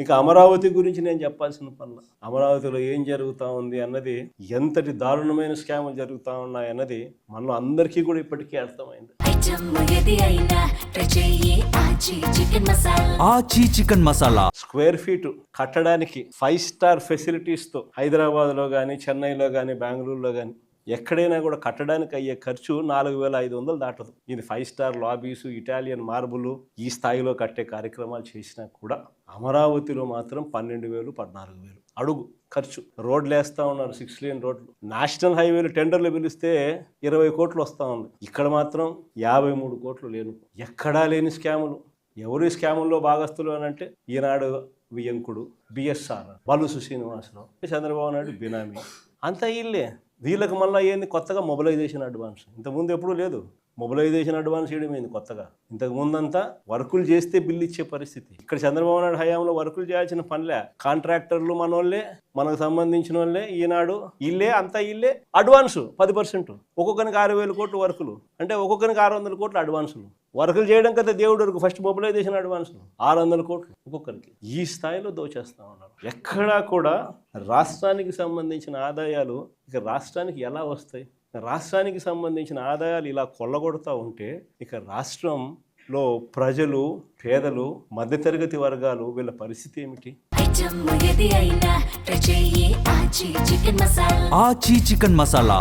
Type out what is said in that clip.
ఇక అమరావతి గురించి నేను చెప్పాల్సిన పనులు, అమరావతిలో ఏం జరుగుతూ ఉంది అన్నది, ఎంతటి దారుణమైన స్కాములు జరుగుతూ ఉన్నాయి అన్నది మనలో అందరికీ కూడా ఇప్పటికీ అర్థమైంది. ఆచి చికెన్ మసాలా స్క్వేర్ ఫీట్ కట్టడానికి 5 స్టార్ ఫెసిలిటీస్తో హైదరాబాద్లో కానీ, చెన్నైలో కానీ, బెంగళూరులో కానీ ఎక్కడైనా కూడా కట్టడానికి అయ్యే ఖర్చు 4,500 దాటదు. ఇది 5 స్టార్ లాబీసు, ఇటాలియన్ మార్బులు ఈ స్థాయిలో కట్టే కార్యక్రమాలు చేసినా కూడా అమరావతిలో మాత్రం 12,000, 14,000 అడుగు ఖర్చు. రోడ్లు వేస్తూ ఉన్నారు, 6 లేన్ రోడ్లు. నేషనల్ హైవేలు టెండర్లు పిలిస్తే 20 కోట్లు వస్తూ ఉంది. ఇక్కడ మాత్రం 53 కోట్లు లేను. ఎక్కడా లేని స్కాములు. ఎవరు ఈ స్కాముల్లో భాగస్తులు అని అంటే ఈనాడు వియంకుడు, బిఎస్ఆర్, బలుసు శ్రీనివాసరావు, చంద్రబాబు నాయుడు బినామీ, అంతా ఇల్లే. వీళ్ళకి మళ్ళీ ఏంది కొత్తగా మొబిలైజేషన్ అడ్వాన్స్. ఇంతకుముందు ఎప్పుడూ లేదు మొబిలైజేషన్ అడ్వాన్స్ చేయడమైంది కొత్తగా. ఇంతకుముందంతా వర్కులు చేస్తే బిల్లు ఇచ్చే పరిస్థితి. ఇక్కడ చంద్రబాబు నాయుడు హయాంలో వర్కులు చేయాల్సిన పనిలే. కాంట్రాక్టర్లు మనోళ్ళే, మనకు సంబంధించిన వాళ్ళే. ఈనాడు ఇల్లే, అంతా ఇల్లే. అడ్వాన్సు 10%, ఒక్కొక్కరికి 6,000 కోట్లు వర్కులు, అంటే ఒక్కొక్కరికి 600 కోట్లు అడ్వాన్సులు. వర్కులు చేయడం కదా దేవుడు వరకు ఫస్ట్ మొబిలైజేషన్ అడ్వాన్సులు 600 కోట్లు ఒక్కొక్కరికి. ఈ స్థాయిలో దోచేస్తా ఉన్నారు. ఎక్కడా కూడా రాష్ట్రానికి సంబంధించిన ఆదాయాలు ఇక రాష్ట్రానికి ఎలా వస్తాయి? రాష్ట్రానికి సంబంధించిన ఆదాయాలు ఇలా కొల్లగొడతా ఉంటే ఇక రాష్ట్రంలో ప్రజలు, పేదలు, మధ్యతరగతి వర్గాలు వీళ్ళ పరిస్థితి ఏమిటి? ఆచి చికెన్ మసాలా.